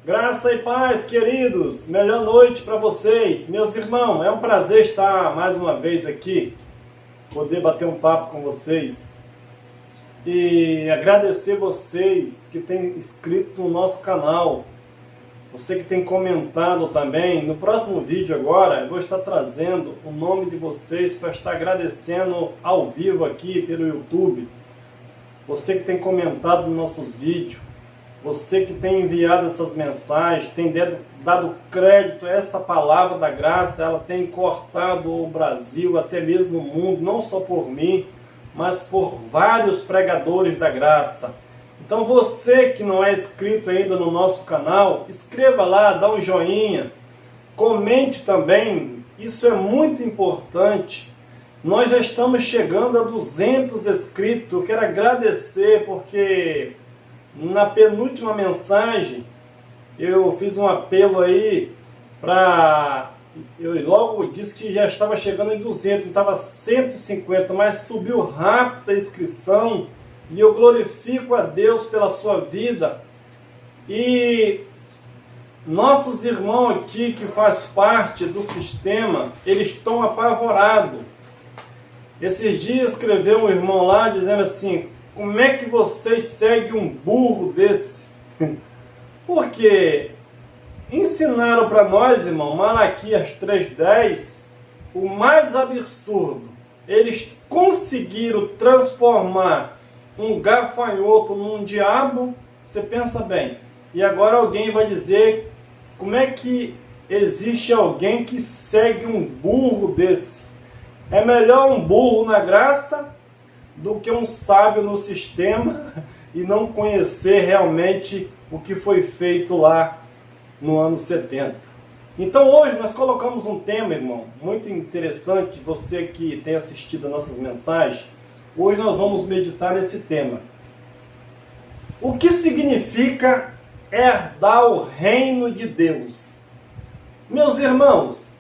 Graça e paz, queridos. Melhor noite para vocês. Meus irmãos, é um prazer estar mais uma vez aqui, poder bater um papo com vocês e agradecer vocês que têm inscrito no nosso canal, você que tem comentado também. No próximo vídeo agora, eu vou estar trazendo o nome de vocês para estar agradecendo ao vivo aqui pelo YouTube. Você que tem comentado nos nossos vídeos, você que tem enviado essas mensagens, tem dado crédito a essa palavra da graça, ela tem cortado o Brasil, até mesmo o mundo, não só por mim, mas por vários pregadores da graça. Então você que não é inscrito ainda no nosso canal, inscreva lá, dá um joinha, comente também, isso é muito importante. Nós já estamos chegando a 200 inscritos, eu quero agradecer porque na penúltima mensagem eu fiz um apelo aí para... Eu logo disse que já estava chegando em 200, estava 150, mas subiu rápido a inscrição e eu glorifico a Deus pela sua vida. E nossos irmãos aqui que faz parte do sistema, eles estão apavorados. Esses dias escreveu um irmão lá dizendo assim: como é que vocês seguem um burro desse? Porque ensinaram para nós, irmão, Malaquias 3:10, o mais absurdo. Eles conseguiram transformar um gafanhoto num diabo, você pensa bem. E agora alguém vai dizer, como é que existe alguém que segue um burro desse? É melhor um burro na graça do que um sábio no sistema e não conhecer realmente o que foi feito lá no ano 70. Então hoje nós colocamos um tema, irmão, muito interessante. Você que tem assistido as nossas mensagens, hoje nós vamos meditar nesse tema. O que significa herdar o reino de Deus? Meus irmãos,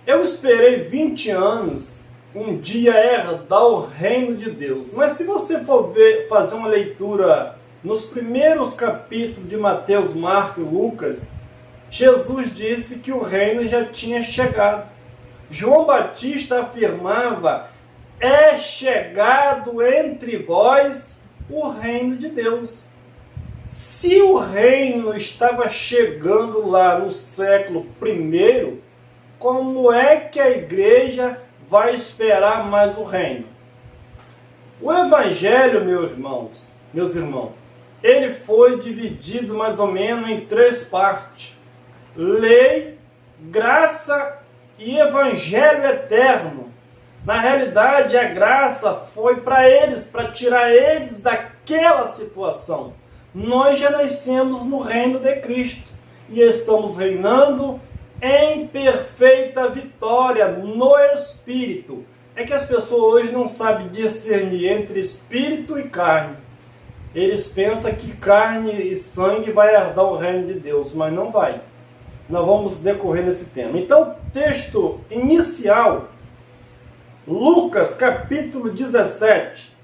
eu esperei 20 anos um dia herdar o reino de Deus. Mas se você for fazer uma leitura nos primeiros capítulos de Mateus, Marcos e Lucas, Jesus disse que o reino já tinha chegado. João Batista afirmava: é chegado entre vós o reino de Deus. Se o reino estava chegando lá no século I, como é que a igreja vai esperar mais o reino? O evangelho, meus irmãos, ele foi dividido mais ou menos em 3 partes: lei, graça e evangelho eterno. Na realidade, a graça foi para eles, para tirar eles daquela situação. Nós já nascemos no reino de Cristo e estamos reinando em perfeita vitória no Espírito. É que as pessoas hoje não sabem discernir entre Espírito e carne. Eles pensam que carne e sangue vai herdar o reino de Deus, mas não vai. Nós vamos decorrer nesse tema. Então, texto inicial, Lucas capítulo 17,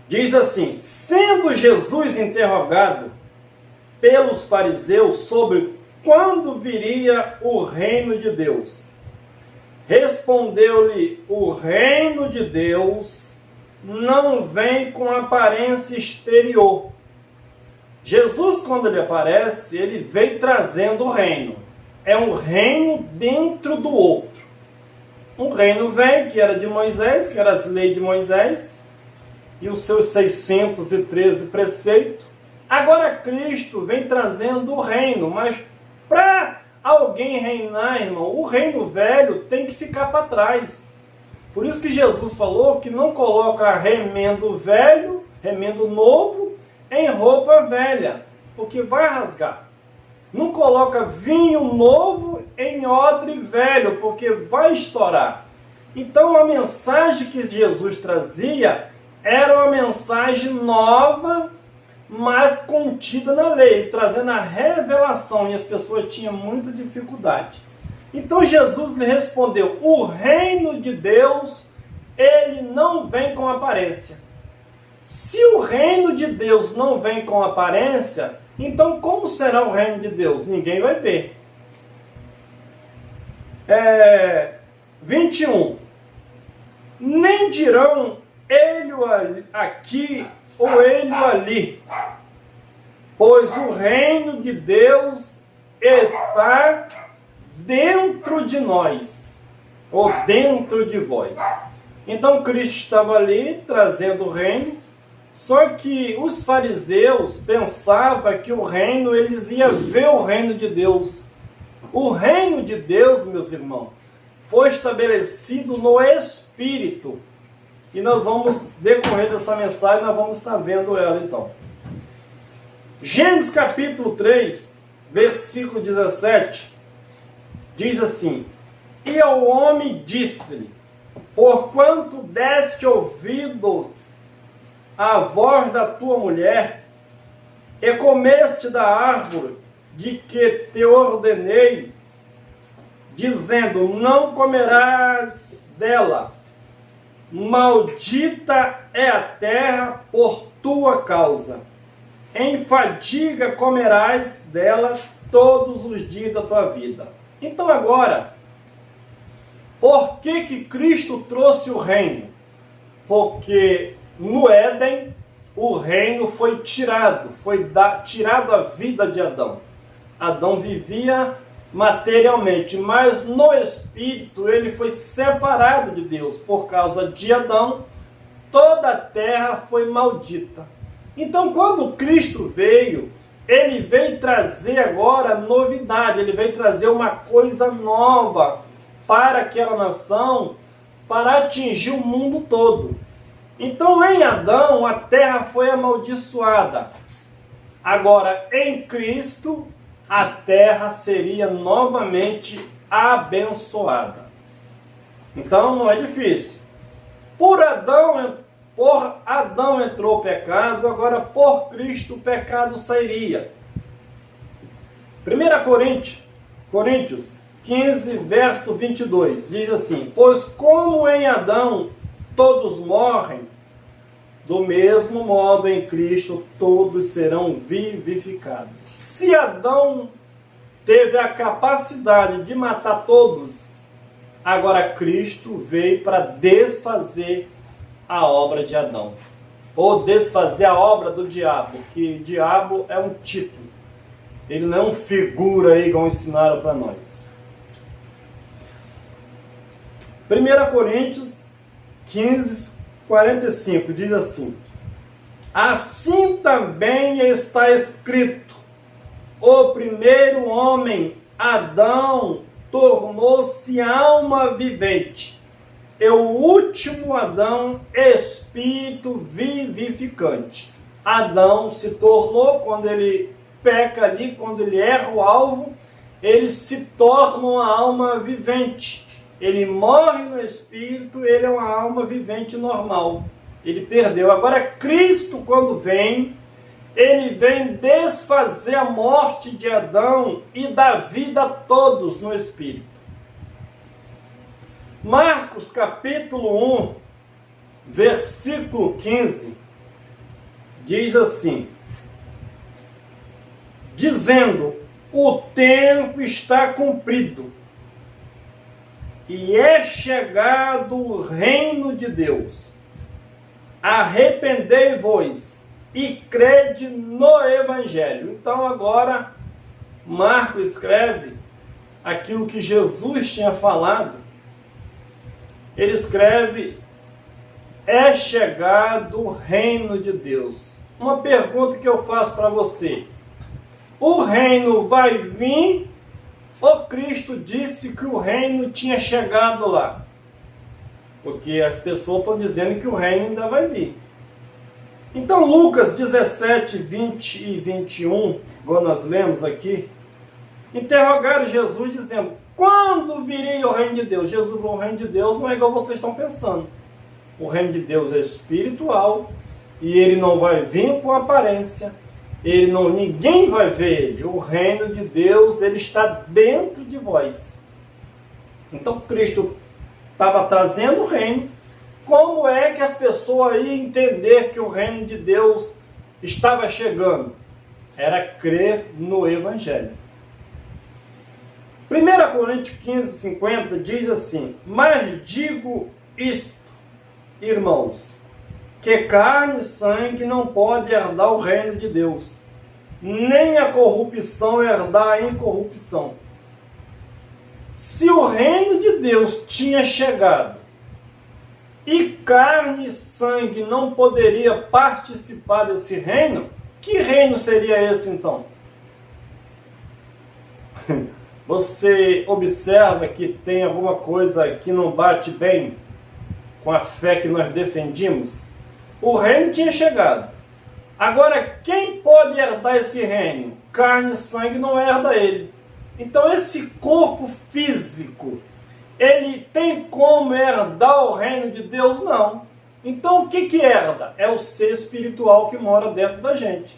diz assim: sendo Jesus interrogado pelos fariseus sobre quando viria o reino de Deus, respondeu-lhe: o reino de Deus não vem com aparência exterior. Jesus, quando ele aparece, ele veio trazendo o reino. É um reino dentro do outro. Um reino velho, que era de Moisés, que era as leis de Moisés, e os seus 613 preceitos. Agora Cristo vem trazendo o reino, mas para alguém reinar, irmão, o reino velho tem que ficar para trás. Por isso que Jesus falou que não coloca remendo velho, remendo novo, em roupa velha, porque vai rasgar. Não coloca vinho novo em odre velho, porque vai estourar. Então a mensagem que Jesus trazia era uma mensagem nova, mas contida na lei, trazendo a revelação, e as pessoas tinham muita dificuldade. Então Jesus lhe respondeu: o reino de Deus, ele não vem com aparência. Se o reino de Deus não vem com aparência, Então, como será o reino de Deus? Ninguém vai ver. 21. Nem dirão ele aqui ou ele ali, pois o reino de Deus está dentro de nós, ou dentro de vós. Então Cristo estava ali trazendo o reino, só que os fariseus pensavam que o reino, eles iam ver o reino de Deus. O reino de Deus, meus irmãos, foi estabelecido no Espírito. E nós vamos, decorrer dessa mensagem, nós vamos estar vendo ela então. Gênesis capítulo 3, versículo 17, diz assim: E ao homem disse-lhe, porquanto deste ouvido à voz da tua mulher, e comeste da árvore de que te ordenei, dizendo, não comerás dela, maldita é a terra por tua causa, em fadiga comerás dela todos os dias da tua vida. Então agora, por que Cristo trouxe o reino? Porque no Éden o reino foi tirado a vida de Adão. Adão vivia materialmente, mas no espírito ele foi separado de Deus. Por causa de Adão, toda a terra foi maldita. Então, quando Cristo veio, ele veio trazer agora novidade, ele veio trazer uma coisa nova para aquela nação, para atingir o mundo todo. Então, em Adão, a terra foi amaldiçoada. Agora, em Cristo, a terra seria novamente abençoada. Então, não é difícil. Por Adão entrou o pecado, agora por Cristo o pecado sairia. 1 Coríntios 15, verso 22, diz assim: Pois como em Adão todos morrem, do mesmo modo em Cristo todos serão vivificados. Se Adão teve a capacidade de matar todos, agora Cristo veio para desfazer a obra de Adão, ou desfazer a obra do diabo, que diabo é um título, ele não é uma figura aí, igual ensinaram para nós. 1 Coríntios 15, 45 diz assim: Assim também está escrito, o primeiro homem, Adão, tornou-se alma vivente, e o último Adão, espírito vivificante. Adão se tornou, quando ele peca ali, quando ele erra o alvo, ele se torna uma alma vivente. Ele morre no espírito, ele é uma alma vivente normal. Ele perdeu. Agora Cristo, quando vem, ele vem desfazer a morte de Adão e dar vida a todos no espírito. Marcos capítulo 1, versículo 15, diz assim, dizendo, o tempo está cumprido, e é chegado o reino de Deus. Arrependei-vos e crede no Evangelho. Então agora Marcos escreve aquilo que Jesus tinha falado. Ele escreve, é chegado o reino de Deus. Uma pergunta que eu faço para você. O reino vai vir? Ou Cristo disse que o reino tinha chegado lá? Porque as pessoas estão dizendo que o reino ainda vai vir. Então Lucas 17, 20 e 21, igual nós lemos aqui, interrogaram Jesus dizendo, quando viria o reino de Deus? Jesus falou, o reino de Deus não é igual vocês estão pensando. O reino de Deus é espiritual e ele não vai vir com aparência. Ninguém vai ver ele. O reino de Deus, ele está dentro de vós. Então Cristo estava trazendo o reino. Como é que as pessoas iam entender que o reino de Deus estava chegando? era crer no Evangelho. 1 Coríntios 15:50 diz assim: mas digo isto, irmãos, que carne e sangue não pode herdar o reino de Deus, nem a corrupção herdar a incorrupção. Se o reino de Deus tinha chegado e carne e sangue não poderia participar desse reino, que reino seria esse então? Você observa que tem alguma coisa que não bate bem com a fé que nós defendimos? O reino tinha chegado. Agora, quem pode herdar esse reino? Carne e sangue não herda ele. Então, esse corpo físico, ele tem como herdar o reino de Deus? Não. Então, o que herda? É o ser espiritual que mora dentro da gente.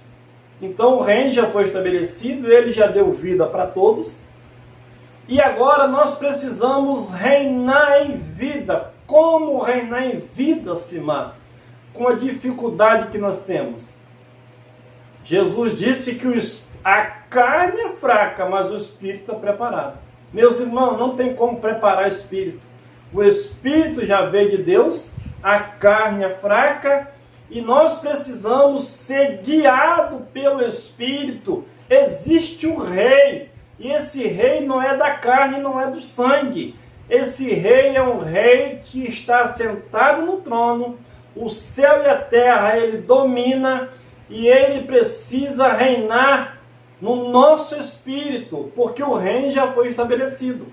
Então, o reino já foi estabelecido, ele já deu vida para todos. E agora nós precisamos reinar em vida. Como reinar em vida, Simar? Com a dificuldade que nós temos. Jesus disse que a carne é fraca, mas o espírito está preparado. Meus irmãos, não tem como preparar o espírito. O espírito já veio de Deus, a carne é fraca e nós precisamos ser guiados pelo espírito. Existe um rei e esse rei não é da carne, não é do sangue. Esse rei é um rei que está sentado no trono, o céu e a terra ele domina e ele precisa reinar no nosso espírito, porque o reino já foi estabelecido.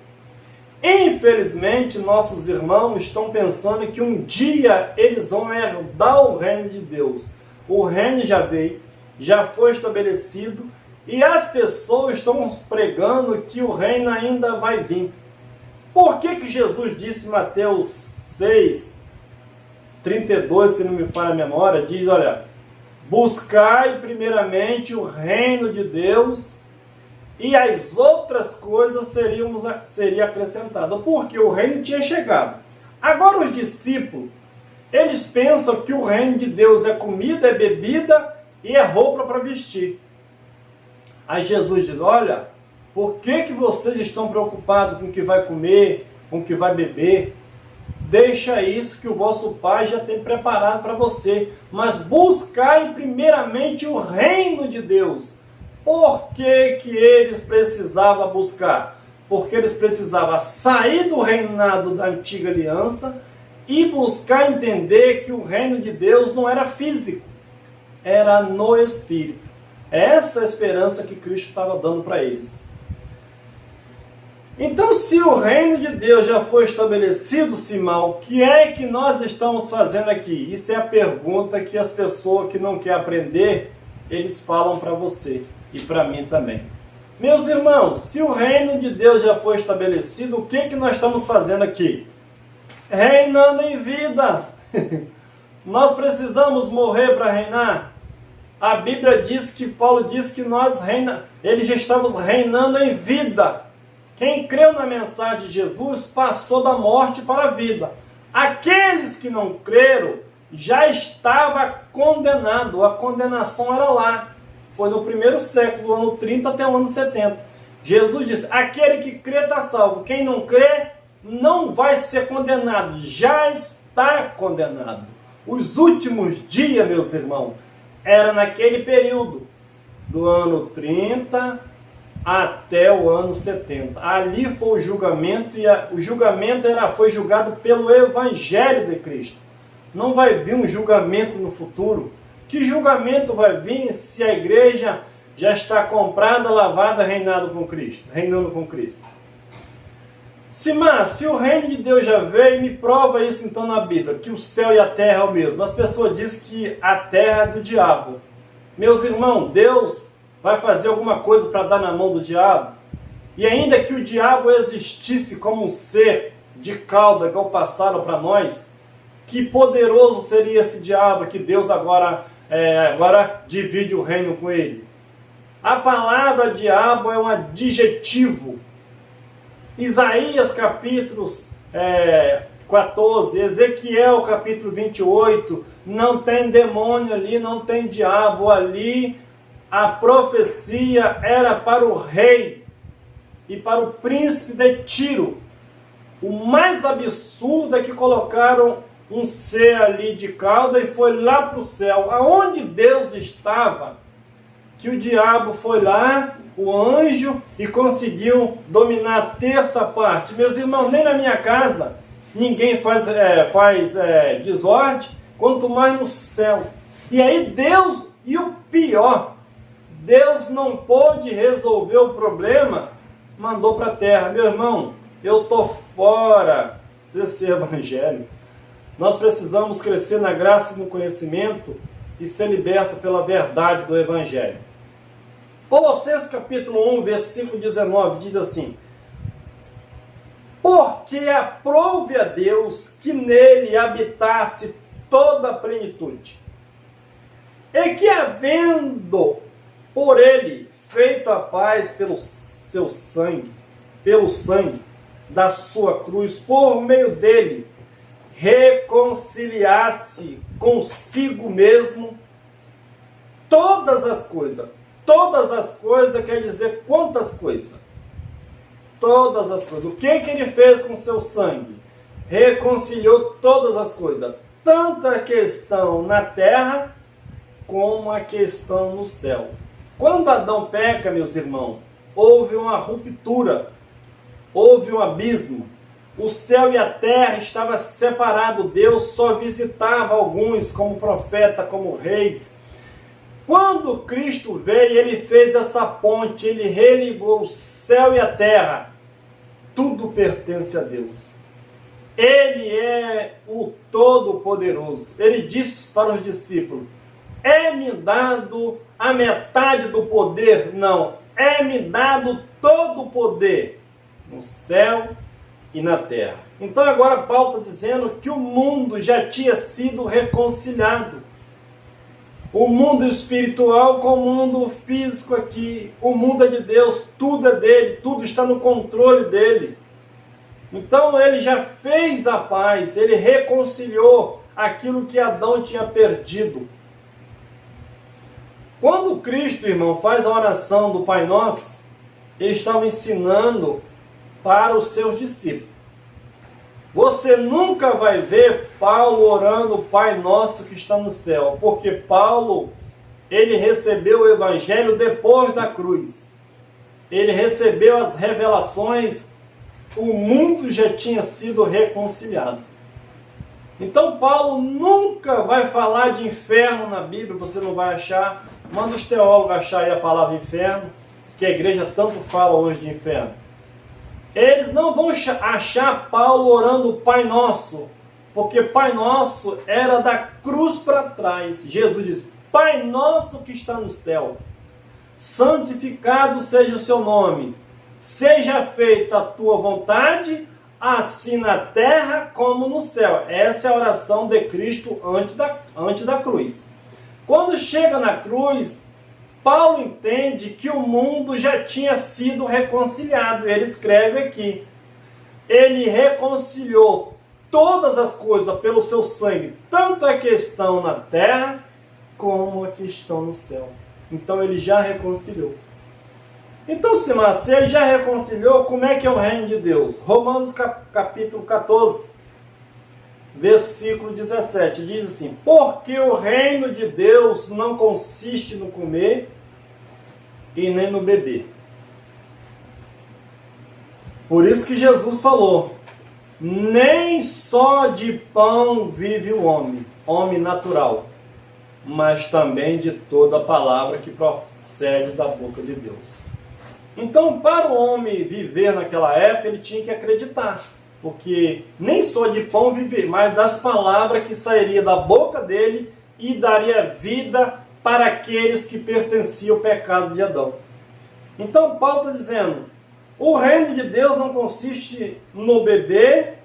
Infelizmente, nossos irmãos estão pensando que um dia eles vão herdar o reino de Deus. O reino já veio, já foi estabelecido, e as pessoas estão pregando que o reino ainda vai vir. Por que Jesus disse em Mateus 6, 32, se não me falha a memória, diz, olha, buscai primeiramente o reino de Deus e as outras coisas seriam acrescentadas, porque o reino tinha chegado. Agora os discípulos, eles pensam que o reino de Deus é comida, é bebida e é roupa para vestir. Aí Jesus diz, olha, por que vocês estão preocupados com o que vai comer, com o que vai beber? Deixa isso que o vosso Pai já tem preparado para você. Mas buscai primeiramente o reino de Deus. Por que eles precisavam buscar? Porque eles precisavam sair do reinado da antiga aliança e buscar entender que o reino de Deus não era físico, era no Espírito. Essa é a esperança que Cristo estava dando para eles. Então, se o reino de Deus já foi estabelecido, Simão, o que é que nós estamos fazendo aqui? Isso é a pergunta que as pessoas que não querem aprender, eles falam para você e para mim também. Meus irmãos, se o reino de Deus já foi estabelecido, o que nós estamos fazendo aqui? Reinando em vida. Nós precisamos morrer para reinar? A Bíblia diz que Paulo diz que eles já estamos reinando em vida. Quem creu na mensagem de Jesus passou da morte para a vida. Aqueles que não creram já estava condenado. A condenação era lá. Foi no primeiro século, do ano 30 até o ano 70. Jesus disse, aquele que crê está salvo. Quem não crê não vai ser condenado. Já está condenado. Os últimos dias, meus irmãos, era naquele período, do ano 30 até o ano 70. Ali foi o julgamento, e o julgamento foi julgado pelo Evangelho de Cristo. Não vai vir um julgamento no futuro. Que julgamento vai vir se a igreja já está comprada, lavada, reinando com Cristo? Simar, se o reino de Deus já veio, me prova isso então na Bíblia, que o céu e a terra é o mesmo. As pessoas dizem que a terra é do diabo. Meus irmãos, Deus vai fazer alguma coisa para dar na mão do diabo? E ainda que o diabo existisse como um ser de cauda, igual passaram para nós, que poderoso seria esse diabo que Deus agora divide o reino com ele? A palavra diabo é um adjetivo. Isaías capítulo 14, Ezequiel capítulo 28, não tem demônio ali, não tem diabo ali. a profecia era para o rei e para o príncipe de Tiro. O mais absurdo é que colocaram um ser ali de cauda e foi lá para o céu. Aonde Deus estava, que o diabo foi lá, o anjo, e conseguiu dominar a terça parte. Meus irmãos, nem na minha casa ninguém faz desordem, quanto mais no céu. E aí Deus, e o pior, Deus não pôde resolver o problema, mandou para a terra. Meu irmão, eu estou fora desse evangelho. Nós precisamos crescer na graça e no conhecimento e ser liberto pela verdade do evangelho. Colossenses capítulo 1, versículo 19, diz assim: porque aprouve a Deus que nele habitasse toda a plenitude, e que havendo por ele feito a paz pelo sangue da sua cruz, por meio dele, reconciliasse consigo mesmo todas as coisas. Todas as coisas quer dizer quantas coisas? Todas as coisas. O que ele fez com seu sangue? Reconciliou todas as coisas. Tanto a questão na terra, como a questão no céu. Quando Adão peca, meus irmãos, houve uma ruptura, houve um abismo. O céu e a terra estavam separados. Deus só visitava alguns como profeta, como reis. Quando Cristo veio, ele fez essa ponte, ele religou o céu e a terra. Tudo pertence a Deus. Ele é o Todo-Poderoso. Ele disse para os discípulos: é-me dado a metade do poder? Não, é-me dado todo o poder no céu e na terra. Então agora Paulo está dizendo que o mundo já tinha sido reconciliado. O mundo espiritual com o mundo físico aqui. O mundo é de Deus, tudo é dele, tudo está no controle dele. Então ele já fez a paz, ele reconciliou aquilo que Adão tinha perdido. Quando Cristo, irmão, faz a oração do Pai Nosso, ele estava ensinando para os seus discípulos. Você nunca vai ver Paulo orando o Pai Nosso que está no céu, porque Paulo, ele recebeu o Evangelho depois da cruz. Ele recebeu as revelações, o mundo já tinha sido reconciliado. Então Paulo nunca vai falar de inferno na Bíblia, você não vai achar. Manda os teólogos achar aí a palavra inferno, que a igreja tanto fala hoje de inferno. Eles não vão achar Paulo orando o Pai Nosso, porque Pai Nosso era da cruz para trás. Jesus diz: Pai Nosso que está no céu, santificado seja o seu nome, seja feita a tua vontade, assim na terra como no céu. Essa é a oração de Cristo antes da cruz. Quando chega na cruz, Paulo entende que o mundo já tinha sido reconciliado. Ele escreve aqui: ele reconciliou todas as coisas pelo seu sangue, tanto a questão na terra como a questão no céu. Então ele já reconciliou. Então, se ele já reconciliou, como é que é o reino de Deus? Romanos capítulo 14, versículo 17, diz assim: porque o reino de Deus não consiste no comer e nem no beber. Por isso que Jesus falou: nem só de pão vive o homem natural, mas também de toda a palavra que procede da boca de Deus. Então, para o homem viver naquela época, ele tinha que acreditar, porque nem só de pão viver, mas das palavras que sairiam da boca dele e daria vida para aqueles que pertenciam ao pecado de Adão. Então Paulo está dizendo: o reino de Deus não consiste no beber,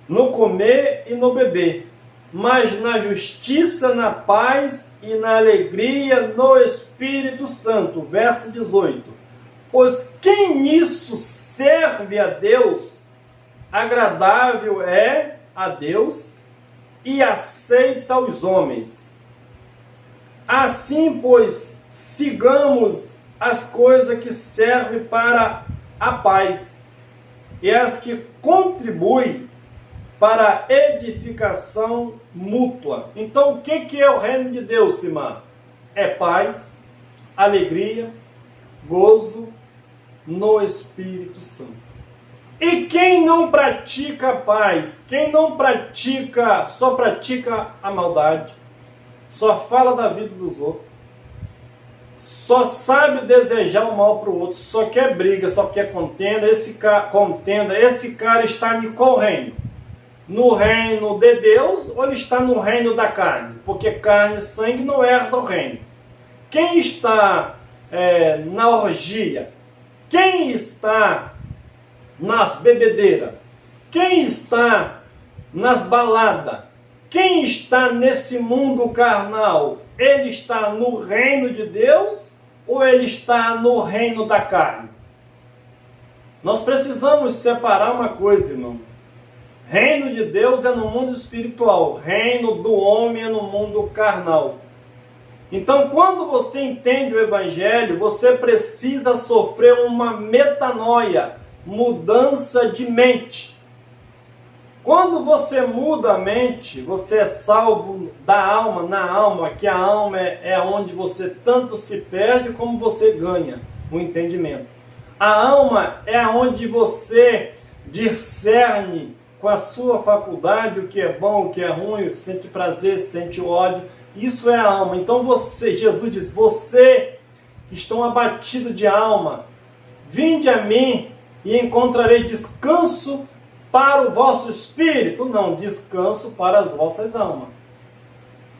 no comer e no beber, mas na justiça, na paz e na alegria no Espírito Santo. Verso 18: pois quem nisso serve a Deus, agradável é a Deus e aceita os homens. Assim, pois, sigamos as coisas que servem para a paz e as que contribuem para a edificação mútua. Então, o que é o reino de Deus, Simar? É paz, alegria, gozo no Espírito Santo. E quem não pratica a paz, quem não pratica, só pratica a maldade, só fala da vida dos outros, só sabe desejar o mal para o outro, só quer briga, só quer contenda, esse cara está em qual reino? No reino de Deus ou ele está no reino da carne? Porque carne e sangue não herdam o reino. Quem está na orgia? Quem está nas bebedeiras? Quem está nas baladas? Quem está nesse mundo carnal? Ele está no reino de Deus ou ele está no reino da carne? Nós precisamos separar uma coisa, irmão. Reino de Deus é no mundo espiritual, reino do homem é no mundo carnal. Então, quando você entende o Evangelho, você precisa sofrer uma metanoia, mudança de mente. Quando você muda a mente, você é salvo da alma, na alma, que a alma é onde você tanto se perde como você ganha o entendimento. A alma é onde você discerne com a sua faculdade o que é bom, o que é ruim, sente prazer, sente ódio. Isso é a alma. Então Jesus diz, você que estão abatidos de alma, vinde a mim e encontrarei descanso para o vosso espírito. Não, descanso para as vossas almas.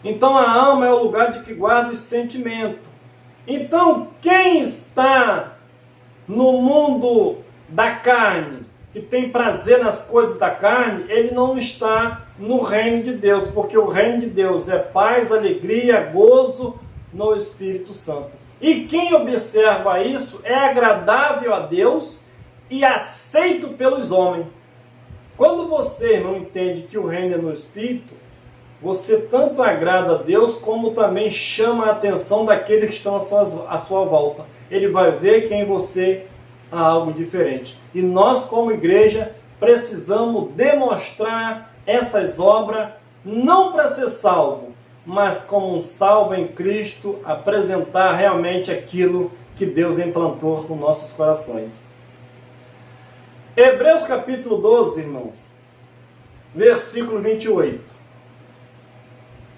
Então a alma é o lugar de que guarda os sentimentos. Então quem está no mundo da carne, que tem prazer nas coisas da carne, ele não está no reino de Deus, porque o reino de Deus é paz, alegria, gozo no Espírito Santo. E quem observa isso é agradável a Deus e aceito pelos homens. Quando você não entende que o reino é no Espírito, você tanto agrada a Deus, como também chama a atenção daqueles que estão à sua volta. Ele vai ver que em você há algo diferente. E nós, como igreja, precisamos demonstrar essas obras, não para ser salvo, mas como um salvo em Cristo, apresentar realmente aquilo que Deus implantou nos nossos corações. Hebreus capítulo 12, irmãos, versículo 28.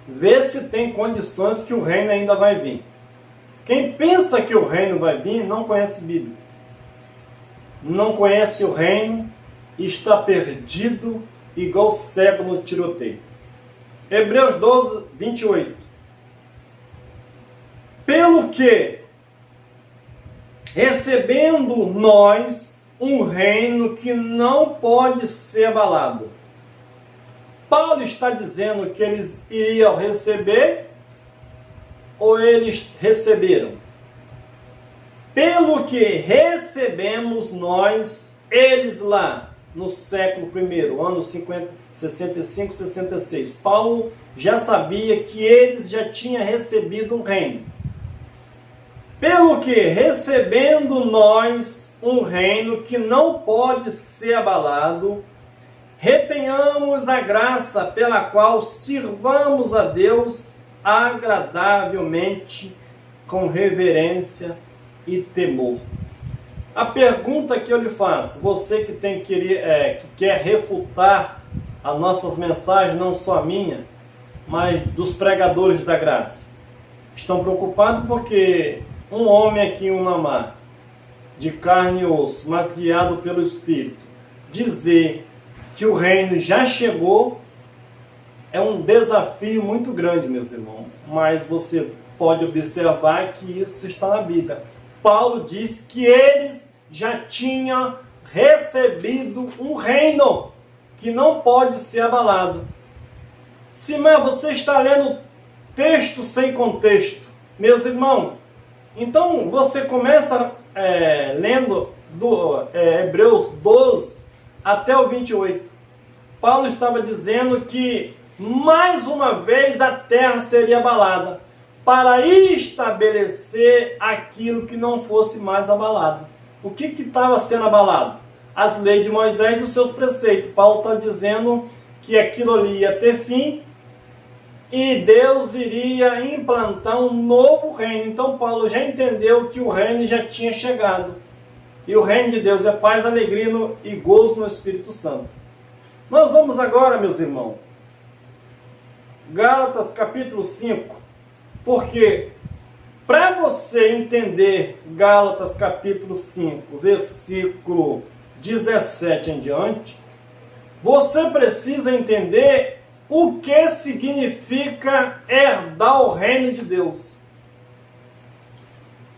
Vê se tem condições que o reino ainda vai vir. Quem pensa que o reino vai vir, não conhece a Bíblia. Não conhece o reino e está perdido igual cego no tiroteio. Hebreus 12, 28. Pelo que, recebendo nós um reino que não pode ser abalado. Paulo está dizendo que eles iriam receber ou eles receberam? Pelo que recebemos nós, eles lá no século I, ano 65, 66. Paulo já sabia que eles já tinham recebido um reino. Pelo que recebendo nós um reino que não pode ser abalado, retenhamos a graça pela qual sirvamos a Deus agradavelmente, com reverência e temor. A pergunta que eu lhe faço, você que que quer refutar as nossas mensagens, não só a minha, mas dos pregadores da graça, estão preocupados porque um homem aqui em Unamar, de carne e osso, mas guiado pelo Espírito, dizer que o reino já chegou é um desafio muito grande, meus irmãos, mas você pode observar que isso está na Bíblia. Paulo diz que eles já tinham recebido um reino que não pode ser abalado. Simão, você está lendo texto sem contexto. Meus irmãos, então você começa lendo do Hebreus 12 até o 28. Paulo estava dizendo que mais uma vez a terra seria abalada. para estabelecer aquilo que não fosse mais abalado. O que estava sendo abalado? As leis de Moisés e os seus preceitos. Paulo está dizendo que aquilo ali ia ter fim e Deus iria implantar um novo reino. Então Paulo já entendeu que o reino já tinha chegado. E o reino de Deus é paz, alegria e gozo no Espírito Santo. Nós vamos agora, meus irmãos, Gálatas capítulo 5, porque para você entender Gálatas capítulo 5, versículo 17 em diante, você precisa entender o que significa herdar o reino de Deus.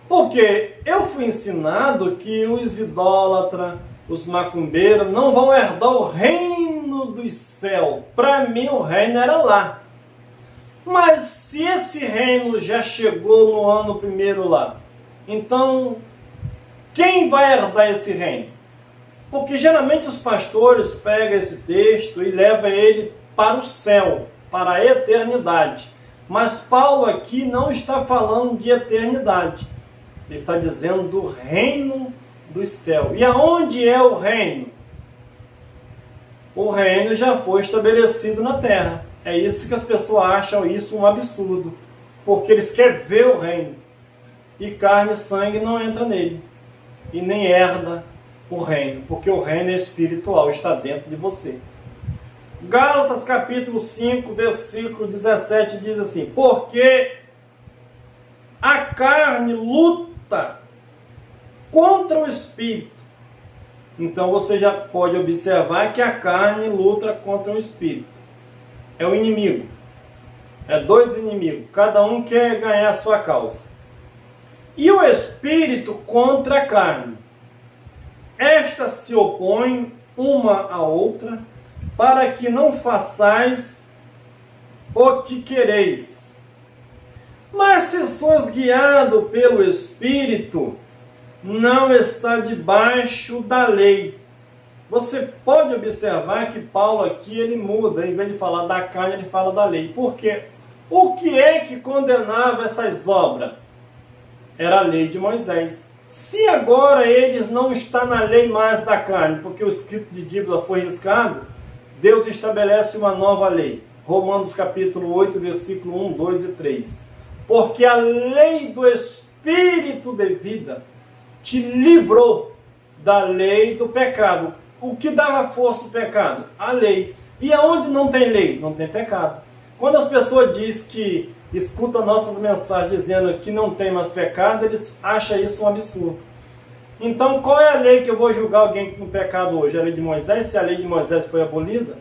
Porque eu fui ensinado que os idólatras, os macumbeiros, não vão herdar o reino dos céus. Para mim o reino era lá. Mas se esse reino já chegou no ano primeiro lá, então quem vai herdar esse reino? Porque geralmente os pastores pegam esse texto e levam ele para o céu, para a eternidade. Mas Paulo aqui não está falando de eternidade. Ele está dizendo do reino dos céus. E aonde é o reino? O reino já foi estabelecido na terra. É isso que as pessoas acham isso um absurdo. Porque eles querem ver o reino. E carne e sangue não entra nele. E nem herda o reino. Porque o reino é espiritual, está dentro de você. Gálatas capítulo 5, versículo 17 diz assim: porque a carne luta contra o espírito. Então você já pode observar que a carne luta contra o espírito. É o inimigo. É dois inimigos. Cada um quer ganhar a sua causa. E o espírito contra a carne. Estas se opõem uma à outra, para que não façais o que quereis. Mas se sois guiado pelo Espírito, não está debaixo da lei. Você pode observar que Paulo aqui ele muda, em vez de falar da carne, ele fala da lei. Por quê? O que é que condenava essas obras? Era a lei de Moisés. Se agora eles não estão na lei mais da carne, porque o escrito de dívida foi riscado, Deus estabelece uma nova lei. Romanos capítulo 8, versículo 1, 2 e 3. Porque a lei do Espírito de vida te livrou da lei do pecado. O que dava força ao pecado? A lei. E aonde não tem lei? Não tem pecado. Quando as pessoas dizem que escutam nossas mensagens dizendo que não tem mais pecado, eles acham isso um absurdo. Então, qual é a lei que eu vou julgar alguém no pecado hoje? A lei de Moisés? Se a lei de Moisés foi abolida,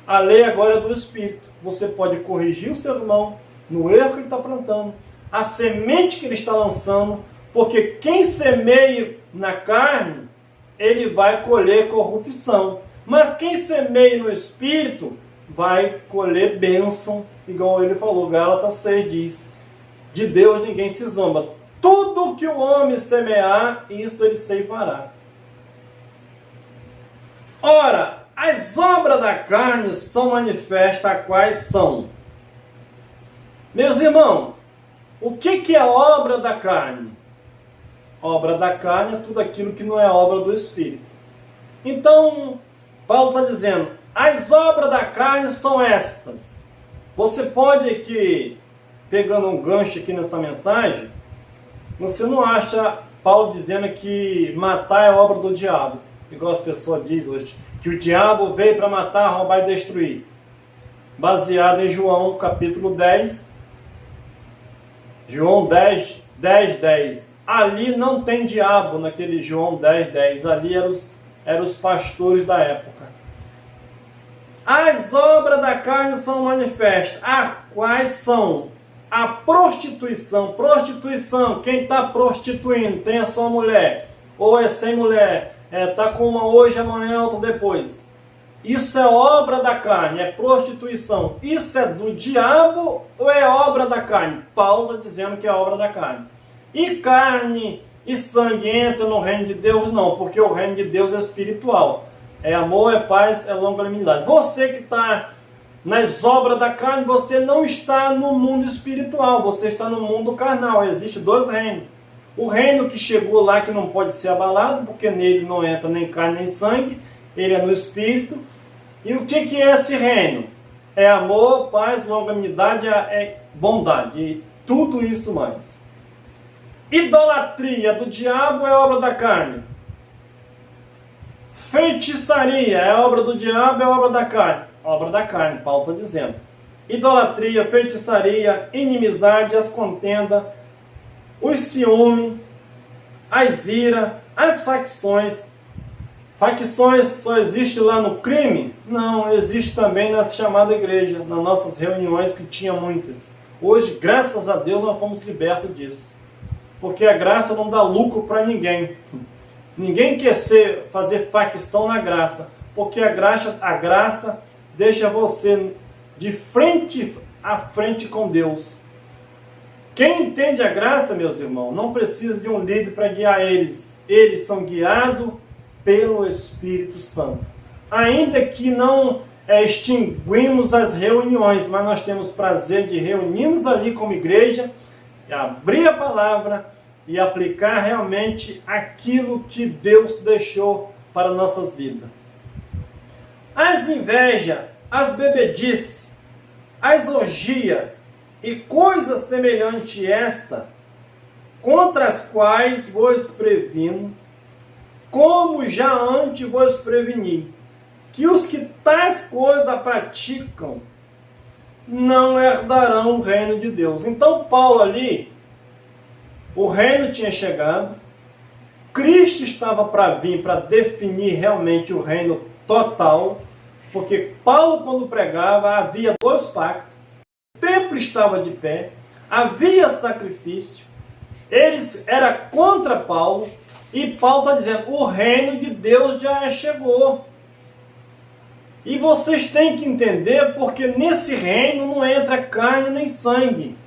a lei agora é do Espírito. Você pode corrigir o seu irmão no erro que ele está plantando, a semente que ele está lançando, porque quem semeia na carne, ele vai colher corrupção. Mas quem semeia no Espírito, vai colher bênção, igual ele falou, Gálatas 6 diz, de Deus ninguém se zomba. Tudo que o homem semear, isso ele ceifará. Ora, as obras da carne são manifestas, quais são? Meus irmãos, o que é a obra da carne? Obra da carne é tudo aquilo que não é obra do Espírito. Então, Paulo está dizendo, as obras da carne são estas. Você pode aqui, pegando um gancho aqui nessa mensagem, você não acha Paulo dizendo que matar é obra do diabo, igual as pessoas dizem hoje, que o diabo veio para matar, roubar e destruir. Baseado em João capítulo 10, João 10, 10. Ali não tem diabo naquele João 10, 10. Ali eram os pastores da época. As obras da carne são manifestas, as quais são a prostituição. Prostituição, quem está prostituindo, tem a sua mulher, ou é sem mulher, está com uma hoje, amanhã, outra depois. Isso é obra da carne, é prostituição. Isso é do diabo ou é obra da carne? Paulo está dizendo que é obra da carne. E carne e sangue entram no reino de Deus? Não, porque o reino de Deus é espiritual. É amor, é paz, é longanimidade. Você que está nas obras da carne, você não está no mundo espiritual, você está no mundo carnal. Existem dois reinos. O reino que chegou lá, que não pode ser abalado, porque nele não entra nem carne nem sangue, ele é no espírito. E o que é esse reino? É amor, paz, longanimidade, é bondade, e tudo isso mais. Idolatria do diabo é obra da carne. Feitiçaria é obra do diabo, é obra da carne. Obra da carne, Paulo está dizendo. Idolatria, feitiçaria, inimizade, as contendas, os ciúmes, as iras, as facções. Facções só existe lá no crime? Não, existe também na chamada igreja, nas nossas reuniões, que tinha muitas. Hoje, graças a Deus, nós fomos libertos disso. Porque a graça não dá lucro para ninguém. Ninguém quer fazer facção na graça, porque a graça deixa você de frente a frente com Deus. Quem entende a graça, meus irmãos, não precisa de um líder para guiar eles. Eles são guiados pelo Espírito Santo. Ainda que não extinguimos as reuniões, mas nós temos prazer de reunirmos ali como igreja, abrir a palavra e aplicar realmente aquilo que Deus deixou para nossas vidas. As invejas, as bebedices, as orgias e coisas semelhantes a esta, contra as quais vos previno, como já antes vos preveni, que os que tais coisas praticam não herdarão o reino de Deus. Então Paulo ali, o reino tinha chegado, Cristo estava para vir para definir realmente o reino total, porque Paulo, quando pregava, havia dois pactos, o templo estava de pé, havia sacrifício, eles eram contra Paulo, e Paulo está dizendo, o reino de Deus já chegou. E vocês têm que entender, porque nesse reino não entra carne nem sangue.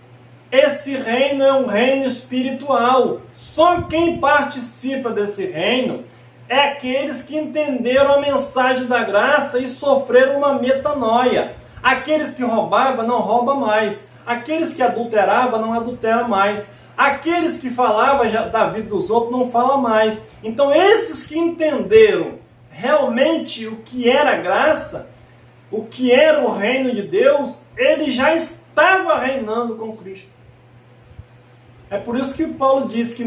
Esse reino é um reino espiritual. Só quem participa desse reino é aqueles que entenderam a mensagem da graça e sofreram uma metanoia. Aqueles que roubavam não roubam mais. Aqueles que adulteravam não adulteram mais. Aqueles que falavam da vida dos outros não falam mais. Então esses que entenderam realmente o que era graça, o que era o reino de Deus, ele já estava reinando com Cristo. É por isso que Paulo diz que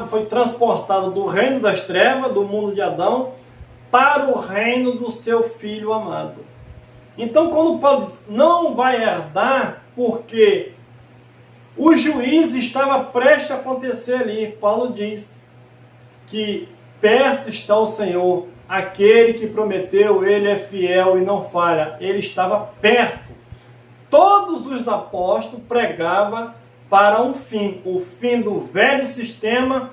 foi transportado do reino das trevas, do mundo de Adão, para o reino do seu Filho amado. Então, quando Paulo diz, não vai herdar, porque o juízo estava prestes a acontecer ali, Paulo diz que perto está o Senhor, aquele que prometeu, ele é fiel e não falha, ele estava perto. Todos os apóstolos pregavam para um fim, o fim do velho sistema,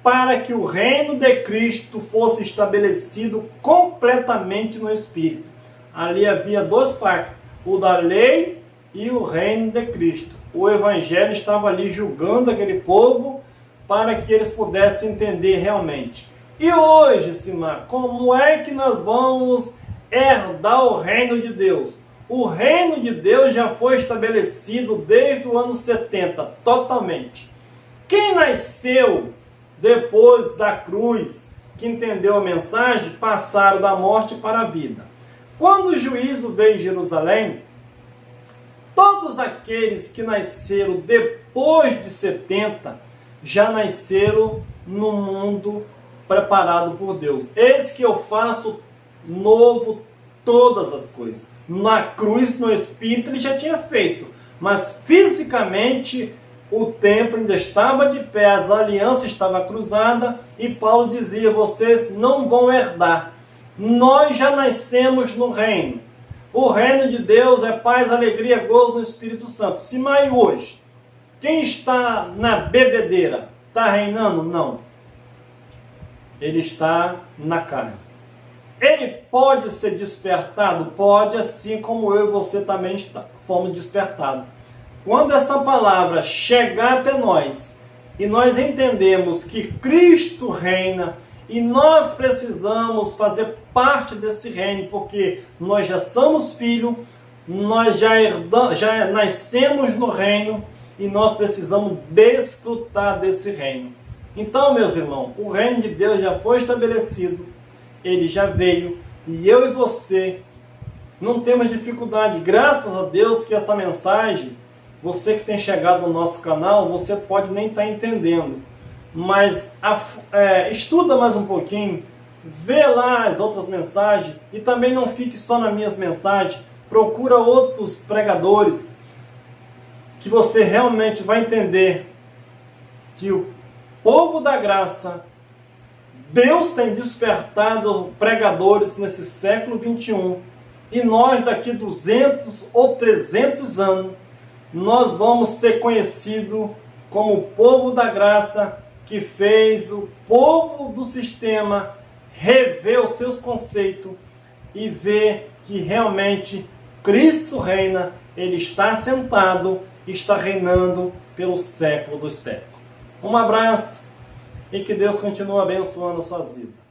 para que o reino de Cristo fosse estabelecido completamente no Espírito. Ali havia dois pactos, o da lei e o reino de Cristo. O Evangelho estava ali julgando aquele povo para que eles pudessem entender realmente. E hoje, Simar, como é que nós vamos herdar o reino de Deus? O reino de Deus já foi estabelecido desde o ano 70, totalmente. Quem nasceu depois da cruz, que entendeu a mensagem, passaram da morte para a vida. Quando o juízo veio em Jerusalém, todos aqueles que nasceram depois de 70, já nasceram no mundo preparado por Deus. Eis que eu faço novo todas as coisas. Na cruz, no Espírito, ele já tinha feito. Mas fisicamente, o templo ainda estava de pé, as alianças estavam cruzadas, e Paulo dizia, vocês não vão herdar. Nós já nascemos no reino. O reino de Deus é paz, alegria, gozo no Espírito Santo. Se mais hoje, quem está na bebedeira, está reinando? Não. Ele está na carne. Ele pode ser despertado? Pode, assim como eu e você também fomos despertados. Quando essa palavra chegar até nós, e nós entendemos que Cristo reina, E nós precisamos fazer parte desse reino, porque nós já somos filhos, nós já nascemos no reino e nós precisamos desfrutar desse reino. Então, meus irmãos, o reino de Deus já foi estabelecido, ele já veio, e eu e você não temos dificuldade. Graças a Deus que essa mensagem, você que tem chegado no nosso canal, você pode nem estar entendendo. Mas estuda mais um pouquinho, vê lá as outras mensagens e também não fique só nas minhas mensagens. Procura outros pregadores que você realmente vai entender que o povo da graça, Deus tem despertado pregadores nesse século 21 e nós daqui 200 ou 300 anos nós vamos ser conhecidos como o povo da graça, que fez o povo do sistema rever os seus conceitos e ver que realmente Cristo reina, ele está sentado e está reinando pelo século dos séculos. Um abraço e que Deus continue abençoando a sua vida.